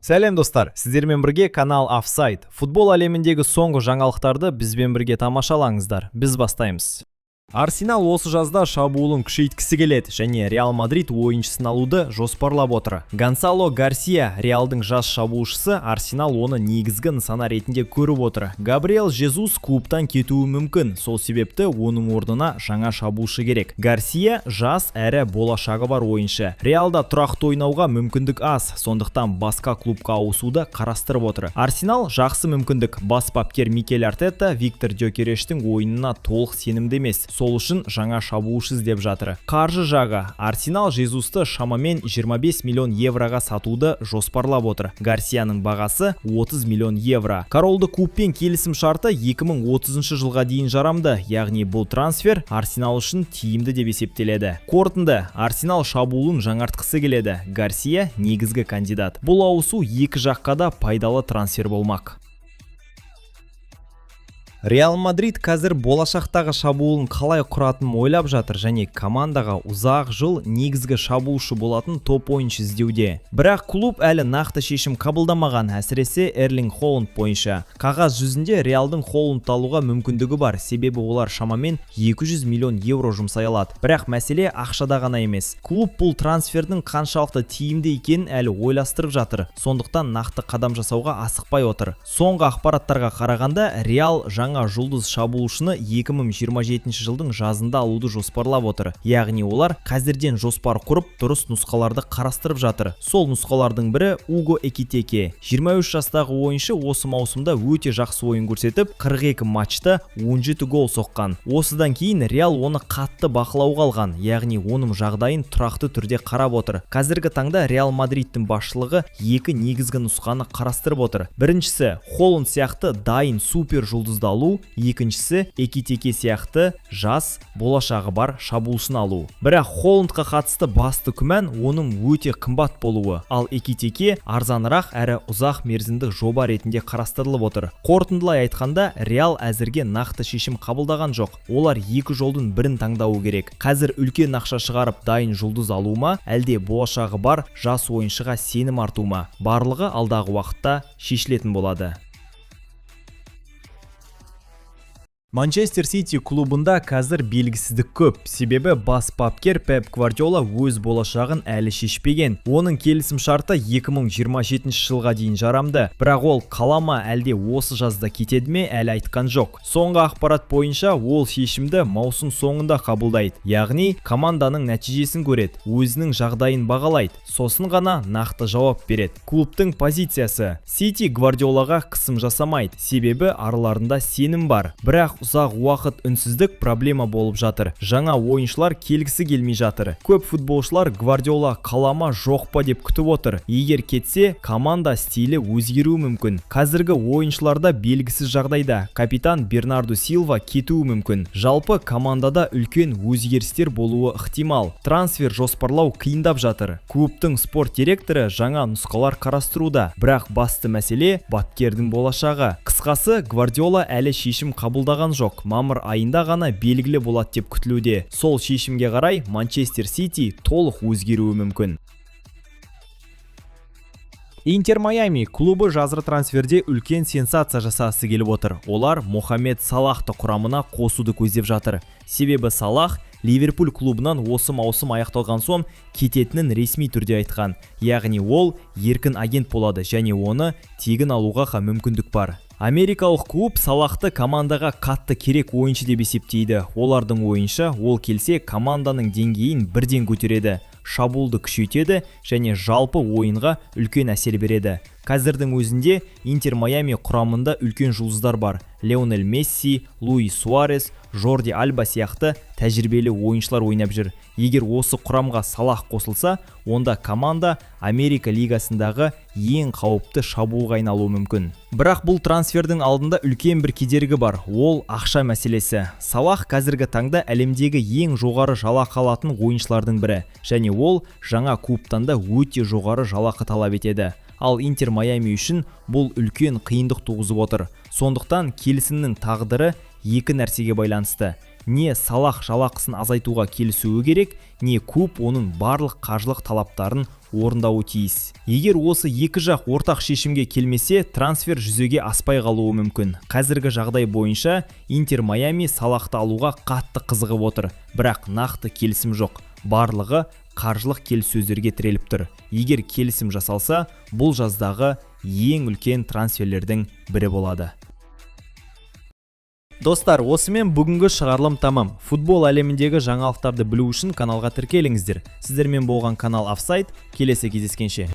Сәлем достар, сіздермен бірге канал Офсайд. Футбол әлеміндегі соңғы жаңалықтарды бізбен бірге тамашалаңыздар. Біз бастаймыз. Арсенал осы жазда шабуылын күшейткісі келеді және Реал Мадрид ойыншысын алуды жоспарлап отыр. Гонсало Гарсия, Реалдың жас шабуылшысы, Арсенал оны негізгі нысана ретінде көріп отыр. Габриэл Жезус клубтан кетуі мүмкін, сол себепті оның орнына жаңа шабуылшы керек. Гарсия жас әрі болашағы бар ойыншы. Реалда тұрақты ойнауға мүмкіндік аз, сондықтан басқа клубқа ауысуды қарастырып отыр. Арсенал жақсы мүмкіндік. Бас бапкер Микель Артета Виктор Гьокерештің ойынына толық сенімді емес. Сол үшін жаңа шабуылшы іздеп жатыр. Қаржы жағы. Арсенал Жезусты шамамен 25 миллион евроға сатуды жоспарлап отыр. Гарсияның бағасы 30 миллион евро. Королды клубпен келісім шарты 2030 жылға дейін жарамды, яғни бұл трансфер Арсенал үшін тиімді деп есептеледі. Қорытынды, Арсенал шабуылын жаңартқысы келеді. Гарсия негізгі кандидат. Бұл ауысу екі жаққа да пайдалы трансфер болмақ. Реал Мадрид қазір болашақтағы шабуылын қалай құратынын ойлап жатыр және командаға ұзақ жыл негізгі шабуылшы болатын топ ойыншы іздеуде. Бірақ клуб әлі нақты шешім қабылдамаған, әсіресе Эрлинг Холланд бойынша. Қағаз жүзінде Реалдың Холландты алуға мүмкіндігі бар, себебі олар шамамен 200 миллион евро жұмсай алады. Бірақ мәселе ақшада ғана емес. Клуб бұл трансфердің қаншалықты тиімді екенін әлі ойластырып жатыр, сондықтан нақты қадам жасауға асықпай отыр. Соңғы ақпараттарға қарағанда Реал жаңа жұлдыз шабуылшыны 2027 жылдың жазында алуды жоспарлап отыр. Яғни олар қазірден жоспар құрып, дұрыс нұсқаларды қарастырып жатыр. Сол нұсқалардың бірі Уго Экитеке. 23 жастағы ойыншы осы маусымда өте жақсы ойын көрсетіп, 42 матчта 17 гол соққан. Осыдан кейін Реал оны қатты бақылауға алған, яғни оның жағдайын тұрақты түрде қарап отыр. Қазіргі таңда Реал Мадридтің басшылығы екі негізгі нұсқаны қарастырып отыр. Біріншісі Холланд сияқты дайын супер жұлдызды алу, екіншісі Экитеке сияқты жас болашағы бар шабуылшыны алу. Бірақ Холландқа қатысты басты күмән оның өте қымбат болуы, ал Экитеке арзанырақ әрі ұзақ мерзімдік жоба ретінде қарастырылып отыр. Қорытындылай айтқанда, Реал әзірге нақты шешім қабылдаған жоқ. Олар екі жолдың бірін таңдауы керек. Қазір үлкен ақша шығарып дайын жұлдыз алу ма, әлде болашағы бар жас ойыншыға сенім арту ма? Барлығы алдағы уақытта шешілетін болады. Манчестер Сити клубында қазір белгісіздік көп, себебі бас бапкер Пеп Гвардиола өз болашағын әлі шешпеген. Оның келісім шарты 2027 жылға дейін жарамды, бірақ ол қалама әлде осы жазда кетеді ме әлі айтқан жоқ. Соңғы ақпарат бойынша ол шешімді маусым соңында қабылдайды, яғни команданың нәтижесін көреді, өзінің жағдайын бағалайды, сосын ғана нақты жауап береді. Клубтың позициясы. Сити Гвардиолаға қысым жасамайды, себебі араларында сенім бар, бірақ ұзақ уақыт үнсіздік проблема болып жатыр. Жаңа ойыншылар келгісі келмей жатыр. Көп футболшылар Гвардиола қалама жоқ па деп күтіп отыр. Егер кетсе, команда стилі өзгеруі мүмкін. Қазіргі ойыншыларда белгісіз жағдайда. Капитан Бернарду Силва кетуі мүмкін. Жалпы командада үлкен өзгерістер болуы ықтимал. Трансфер жоспарлау қиындап жатыр. Клубтың спорт директоры жаңа нұсқалар қарастыруда, бірақ басты мәселе бапкердің болашағы. Қысқасы, Гвардиола әлі шешім қабылдаған жоқ. Мамыр айында ғана белгілі болады деп күтілуде. Сол шешімге қарай Манчестер Сити толық өзгеруі мүмкін. Интер Майами клубы жазғы трансферде үлкен сенсация жасағысы келіп отыр. Олар Мохамед Салахты құрамына қосуды көздеп жатыр. Себебі Салах Ливерпуль клубынан осы маусым аяқталған соң кететінін ресми түрде айтқан. Яғни ол еркін агент болады және оны тегін алуға мүмкіндік бар. Америкалық клуб Салахты командаға қатты керек ойыншы деп есептейді. Олардың ойынша ол келсе команданың деңгейін бірден көтереді, шабуылды күшейтеді және жалпы ойынға үлкен әсер береді. Қазірдің өзінде Интер Майами құрамында үлкен жұлдыздар бар. Леонель Месси, Луис Суарес, Жорди Альба сияқты тәжірибелі ойыншылар ойнап жүр. Егер осы құрамға Салах қосылса, онда команда Америка лигасындағы ең қауіпті шабуылға айналуы мүмкін. Бірақ бұл трансфердің алдында үлкен бір кедергі бар. Ол ақша мәселесі. Салах қазіргі таңда әлемдегі ең жоғары жалақы алатын ойыншылардың бірі, және ол жаңа клубтан да өте жоғары жалақы талап етеді. Ал Интер Майами үшін бұл үлкен қиындық туғызып отыр. Сондықтан келісімнің тағдыры екі нәрсеге байланысты. не Салах жалақысын азайтуға келісуі керек, не клуб оның барлық қаржылық талаптарын орындауы тиіс. Егер осы екі жақ ортақ шешімге келмесе, трансфер жүзеге аспай қалуы мүмкін. Қазіргі жағдай бойынша Интер Майами Салахты алуға қатты қызығып отыр, бірақ нақты келісім жоқ. Барлығы қаржылық келіссөздерге тіреліп тұр. Егер келісім жасалса, бұл жаздағы ең үлкен трансферлердің бірі болады. Достар, осымен бүгінгі шығарылым тамам. Футбол әлеміндегі жаңалықтарды білу үшін каналға тіркеліңіздер. Сіздермен болған канал Офсайд. Келесі кездескенше.